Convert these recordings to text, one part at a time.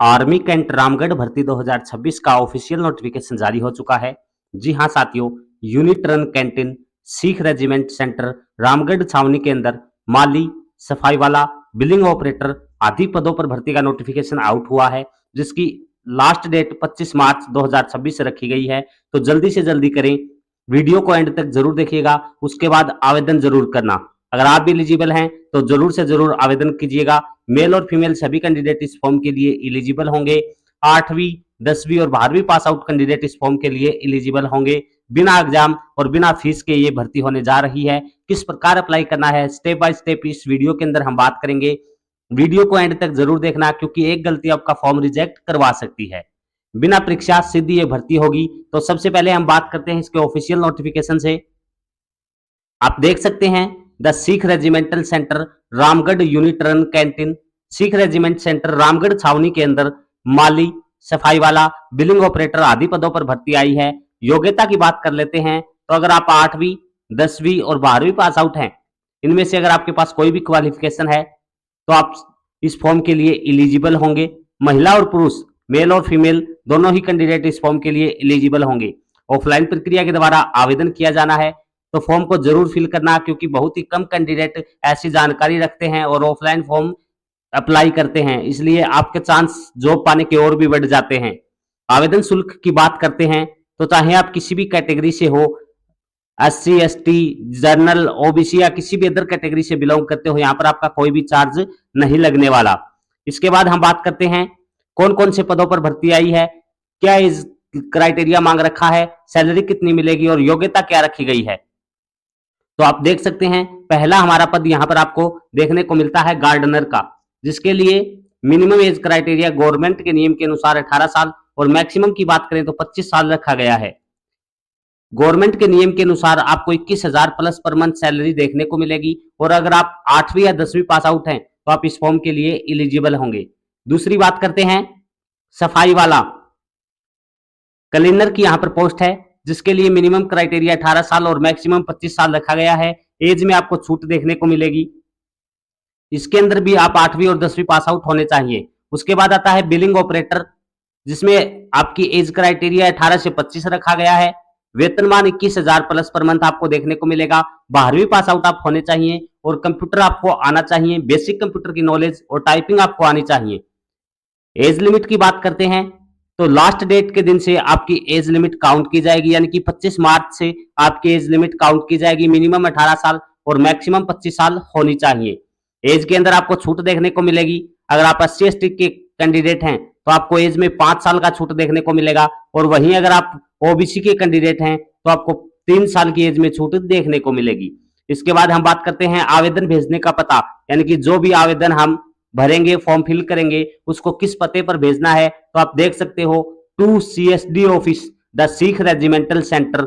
Army cantt Ramgarh भर्ती 2026 का official notification जारी हो चुका है। जी हाँ साथियों, unit run canteen Sikh regiment centre Ramgarh छावनी के अंदर माली, सफाई वाला, बिलिंग ऑपरेटर आदि पदों पर भर्ती का नोटिफिकेशन आउट हुआ है, जिसकी लास्ट डेट 25 मार्च 2026 से रखी गई है। तो जल्दी से जल्दी करें, वीडियो को एंड तक जरूर देखिएगा, उसके बाद आवेदन जरूर करना। अगर आप भी एलिजिबल हैं तो जरूर से जरूर आवेदन कीजिएगा। मेल और फीमेल सभी कैंडिडेट इस फॉर्म के लिए एलिजिबल होंगे। 8वीं 10वीं और 12वीं पास आउट कैंडिडेट इस फॉर्म के लिए एलिजिबल होंगे। बिना एग्जाम और बिना फीस के ये भर्ती होने जा रही है। किस प्रकार अप्लाई करना है स्टेप बाय स्टेप इस वीडियो के अंदर हम बात करेंगे। वीडियो को एंड तक जरूर देखना, क्योंकि एक गलती आपका फॉर्म रिजेक्ट करवा सकती है। बिना परीक्षा सीधी ये भर्ती होगी। तो सबसे पहले हम बात करते हैं इसके ऑफिशियल नोटिफिकेशन से। आप देख सकते हैं the Sikh regimental centre Ramgarh unit run canteen Sikh regiment centre Ramgarh छावनी के अंदर माली, सफाई वाला, बिलिंग ऑपरेटर आदि पदों पर भर्ती आई है। योग्यता की बात कर लेते हैं तो अगर आप 8वीं 10वीं और 12वीं पास आउट हैं, इनमें से अगर आपके पास कोई भी क्वालिफिकेशन है तो आप इस फॉर्म के लिए एलिजिबल होंगे। महिला और पुरुष, मेल और फीमेल दोनों ही कैंडिडेट इस फॉर्म के लिए एलिजिबल होंगे। ऑफलाइन प्रक्रिया के द्वारा आवेदन किया जाना है, तो फॉर्म को जरूर फिल करना, क्योंकि बहुत ही कम कैंडिडेट ऐसी जानकारी रखते हैं और ऑफलाइन फॉर्म अप्लाई करते हैं, इसलिए आपके चांस जॉब पाने की ओर भी बढ़ जाते हैं। आवेदन शुल्क की बात करते हैं तो चाहे आप किसी भी कैटेगरी से हो, SC ST जनरल OBC या किसी भी अदर कैटेगरी से बिलोंग करते हो, यहाँ पर आपका कोई भी चार्ज नहीं लगने वाला। इसके बाद हम बात करते हैं कौन कौन से पदों पर भर्ती आई है, क्या इस क्राइटेरिया मांग रखा है, सैलरी कितनी मिलेगी और योग्यता क्या रखी गई है। तो आप देख सकते हैं पहला हमारा पद यहां पर आपको देखने को मिलता है गार्डनर का, जिसके लिए मिनिमम एज क्राइटेरिया गवर्नमेंट के नियम के अनुसार 18 साल और मैक्सिमम की बात करें तो 25 साल रखा गया है। गवर्नमेंट के नियम के अनुसार आपको 21,000 प्लस पर मंथ सैलरी देखने को मिलेगी, और अगर आप 8वीं या 10वीं पास आउट हैं तो आप इस फॉर्म के लिए एलिजिबल होंगे। दूसरी बात करते हैं सफाई वाला क्लीनर की यहां पर पोस्ट है, जिसके लिए मिनिमम क्राइटेरिया 18 साल और मैक्सिमम 25 साल रखा गया है। एज में आपको छूट देखने को मिलेगी। इसके अंदर भी आप 8वीं और 10वीं पास आउट होने चाहिए। उसके बाद आता है बिलिंग ऑपरेटर, जिसमें आपकी एज क्राइटेरिया 18 से 25 रखा गया है। वेतनमान 21,000 प्लस पर मंथ आपको देखने को मिलेगा। 12वीं पास आउट आप होने चाहिए और कंप्यूटर आपको आना चाहिए, बेसिक कंप्यूटर की नॉलेज और टाइपिंग आपको आनी चाहिए। एज लिमिट की बात करते हैं तो लास्ट डेट के दिन से आपकी एज लिमिट काउंट की जाएगी, यानी कि 25 मार्च से आपकी एज लिमिट काउंट की जाएगी। मिनिमम 18 साल और मैक्सिमम 25 साल होनी चाहिए। एज के अंदर आपको छूट देखने को मिलेगी। अगर आप SC ST के कैंडिडेट हैं तो आपको एज में 5 साल का छूट देखने को मिलेगा, और वहीं अगर आप OBC के कैंडिडेट हैं तो आपको 3 साल की एज में छूट देखने को मिलेगी। इसके बाद हम बात करते हैं आवेदन भेजने का पता, यानी कि जो भी आवेदन हम भरेंगे, फॉर्म फिल करेंगे, उसको किस पते पर भेजना है। तो आप देख सकते हो 2 CSD office the Sikh regimental centre,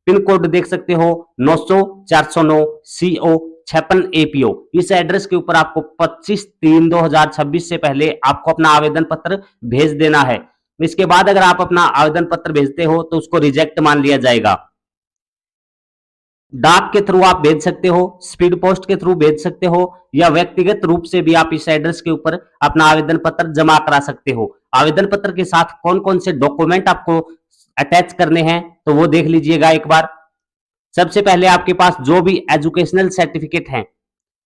pin code देख सकते हो 900 409 CO 56 APO। इस एड्रेस के ऊपर आपको 25/3/2026 से पहले आपको अपना आवेदन पत्र भेज देना है। इसके बाद अगर आप अपना आवेदन पत्र भेजते हो तो उसको रिजेक्ट मान लिया जाएगा। डाक के थ्रू आप भेज सकते हो, स्पीड पोस्ट के थ्रू भेज सकते हो, या व्यक्तिगत रूप से भी आप इस एड्रेस के ऊपर अपना आवेदन पत्र जमा करा सकते हो। आवेदन पत्र के साथ कौन कौन से डॉक्यूमेंट आपको अटैच करने हैं तो वो देख लीजिएगा एक बार। सबसे पहले आपके पास जो भी एजुकेशनल सर्टिफिकेट हैं,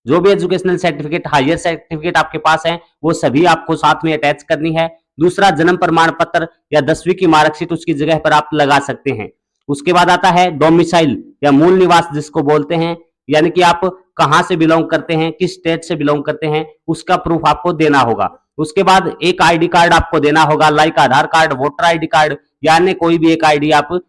जो भी एजुकेशनल सर्टिफिकेट, हायर सर्टिफिकेट आपके पास हैं, वो सभी आपको साथ में अटैच करनी है। दूसरा, जन्म प्रमाण पत्र या 10वीं की मार्कशीट उसकी जगह पर आप लगा सकते हैं। उसके बाद आता है डोमिसाइल या मूल निवास जिसको बोलते हैं, यानी कि आप कहां से बिलोंग करते हैं, किस स्टेट से बिलोंग करते हैं, उसका प्रूफ आपको देना होगा। उसके बाद एक ID कार्ड आपको देना होगा, लाइक आधार कार्ड, वोटर ID कार्ड, यानी कोई भी एक ID आप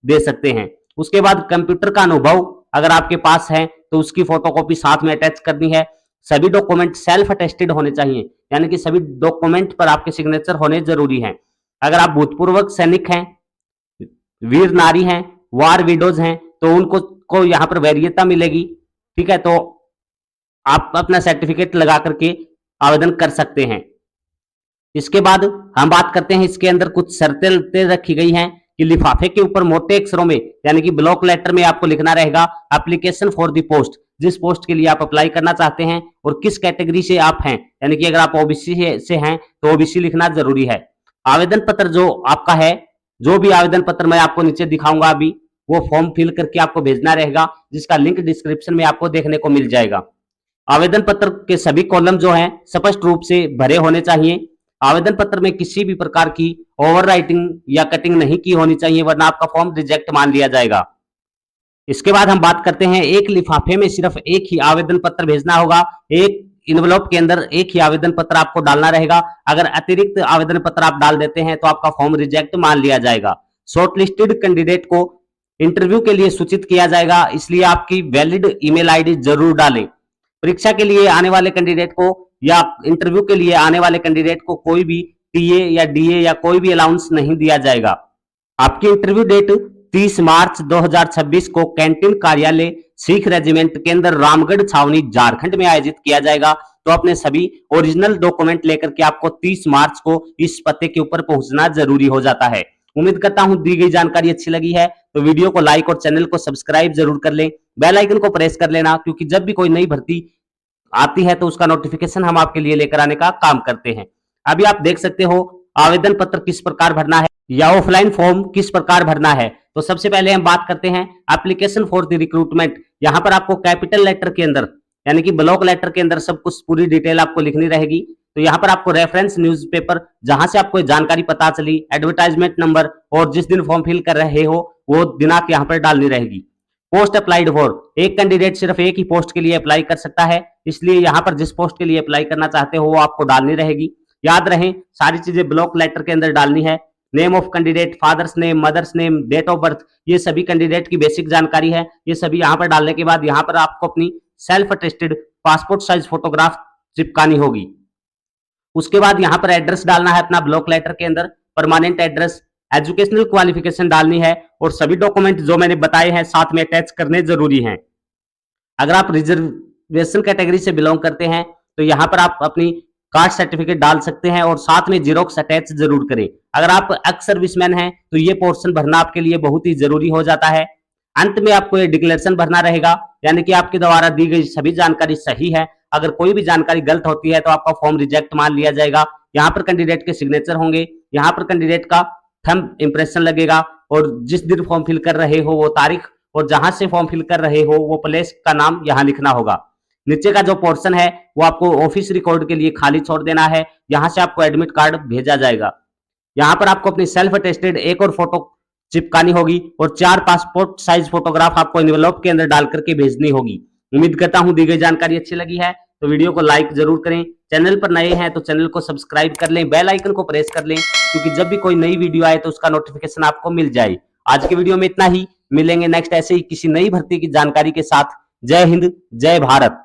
दे सकते हैं। उसके बाद कंप्यूटर का अनुभव अगर आपके पास है तो उसकी फोटोकॉपी साथ में अटैच करनी है। सभी डॉक्यूमेंट सेल्फ अटेस्टेड होने चाहिए, यानी कि सभी डॉक्यूमेंट पर आपके सिग्नेचर होने जरूरी हैं। अगर आप भूतपूर्व सैनिक हैं, वीर नारी हैं, वार विडोज हैं, तो उनको यहां पर वरीयता मिलेगी। ठीक है, तो आप अपना सर्टिफिकेट लगा करके आवेदन कर सकते हैं। इसके बाद हम बात करते हैं, इसके अंदर कुछ शर्तें रखी गई हैं कि लिफाफे के ऊपर मोटे अक्षरों में यानी कि ब्लॉक लेटर में आपको लिखना रहेगा एप्लीकेशन फॉर द पोस्ट, जिस पोस्ट के लिए आप अप्लाई करना चाहते हैं और किस कैटेगरी से आप हैं, यानी कि अगर आप ओबीसी से हैं तो ओबीसी लिखना जरूरी है। आवेदन पत्र जो आपका है, जो भी आवेदन पत्र मैं आपको नीचे दिखाऊंगा अभी, वो फॉर्म फिल करके आपको भेजना रहेगा, जिसका लिंक डिस्क्रिप्शन में आपको देखने को मिल जाएगा। आवेदन पत्र के सभी कॉलम जो हैं स्पष्ट रूप से भरे होने चाहिए। आवेदन पत्र में किसी भी प्रकार की ओवर राइटिंग या कटिंग नहीं की होनी चाहिए, वरना आपका फॉर्म रिजेक्ट मान लिया जाएगा। इसके बाद हम बात करते हैं, एक लिफाफे में सिर्फ एक ही आवेदन पत्र भेजना होगा। एक इन्वेलप के अंदर एक ही आवेदन पत्र आपको डालना रहेगा। अगर अतिरिक्त आवेदन पत्र आप डाल देते हैं तो आपका फॉर्म रिजेक्ट मान लिया जाएगा। शॉर्टलिस्टेड कैंडिडेट को इंटरव्यू के लिए सूचित किया जाएगा, इसलिए आपकी वैलिड ईमेल आईडी जरूर डालें। परीक्षा के लिए आने वाले कैंडिडेट को या इंटरव्यू के लिए आने वाले कैंडिडेट को कोई भी टीए या डीए या कोई भी अलाउंस नहीं दिया जाएगा। आपकी इंटरव्यू डेट 30 मार्च 2026 को कैंटीन कार्यालय सिख रेजिमेंट केंद्र रामगढ़ छावनी झारखंड में आयोजित किया जाएगा। तो अपने सभी ओरिजिनल डॉक्यूमेंट लेकर के आपको 30 मार्च को इस पते के ऊपर पहुंचना जरूरी हो जाता है। उम्मीद करता हूं दी गई जानकारी अच्छी लगी है, तो वीडियो को लाइक और चैनल को सब्सक्राइब जरूर कर लें। बेल आइकन को प्रेस कर लेना, क्योंकि जब भी कोई नई भर्ती आती है तो उसका नोटिफिकेशन हम आपके लिए लेकर आने का काम करते हैं। अभी आप देख सकते हो आवेदन पत्र किस प्रकार भरना है या ऑफलाइन फॉर्म किस प्रकार भरना है। तो सबसे पहले हम बात करते हैं एप्लीकेशन फॉर द रिक्रूटमेंट। यहां पर आपको कैपिटल लेटर के अंदर यानी कि ब्लॉक लेटर के अंदर सब कुछ पूरी डिटेल आपको लिखनी रहेगी। तो यहाँ पर आपको रेफरेंस न्यूज़पेपर, जहां से आपको जानकारी पता चली, एडवर्टाइजमेंट नंबर और जिस दिन फॉर्म फिल कर रहे हो वो दिनांक यहाँ पर डालनी रहेगी। पोस्ट अप्लाइड फॉर, एक कैंडिडेट सिर्फ एक ही पोस्ट के लिए अप्लाई कर सकता है, इसलिए यहाँ पर जिस पोस्ट के लिए अप्लाई करना चाहते हो वो आपको डालनी रहेगी। याद रहे सारी चीजें ब्लॉक लेटर के अंदर डालनी है। Name of candidate, father's name, mother's name, date of birth, ये सभी कैंडिडेट की बेसिक जानकारी है। ये सभी यहाँ पर डालने के बाद यहाँ पर आपको अपनी self attested passport size photograph चिपकानी होगी। उसके बाद यहाँ पर एड्रेस डालना है अपना ब्लॉक लेटर के अंदर, परमानेंट एड्रेस, एजुकेशनल क्वालिफिकेशन डालनी है और सभी डॉक्यूमेंट जो मैंने बताए हैं साथ में अटैच करने जरूरी हैं। अगर आप रिजर्वेशन कैटेगरी से बिलोंग करते हैं तो यहाँ पर आप अपनी कास्ट सर्टिफिकेट डाल सकते हैं और साथ में जीरोक्स अटैच जरूर करें। अगर आप एक्स सर्विसमैन हैं तो ये पोर्शन भरना आपके लिए बहुत ही जरूरी हो जाता है। अंत में आपको ये डिक्लेरेशन भरना रहेगा, यानी कि आपके द्वारा दी गई सभी जानकारी सही है। अगर कोई भी जानकारी गलत होती है तो आपका फॉर्म रिजेक्ट मान लिया जाएगा। यहाँ पर कैंडिडेट के सिग्नेचर होंगे, यहाँ पर कैंडिडेट का थंब इंप्रेशन लगेगा और जिस दिन फॉर्म फिल कर रहे हो वो तारीख और जहां से फॉर्म फिल कर रहे हो वो प्लेस का नाम यहाँ लिखना होगा। नीचे का जो पोर्शन है वो आपको ऑफिस रिकॉर्ड के लिए खाली छोड़ देना है। यहाँ से आपको एडमिट कार्ड भेजा जाएगा। यहाँ पर आपको अपनी सेल्फ अटेस्टेड एक और फोटो चिपकानी होगी और 4 पासपोर्ट साइज फोटोग्राफ आपको एनवेलप के अंदर डाल करके भेजनी होगी। उम्मीद करता हूं दी गई जानकारी अच्छी लगी है, तो वीडियो को लाइक जरूर करें। चैनल पर नए हैं तो चैनल को सब्सक्राइब कर लें, बेल आइकन को प्रेस कर लें, क्योंकि जब भी कोई नई वीडियो आए तो उसका नोटिफिकेशन आपको मिल जाए। आज के वीडियो में इतना ही, मिलेंगे नेक्स्ट ऐसे ही किसी नई भर्ती की जानकारी के साथ। जय हिंद, जय भारत।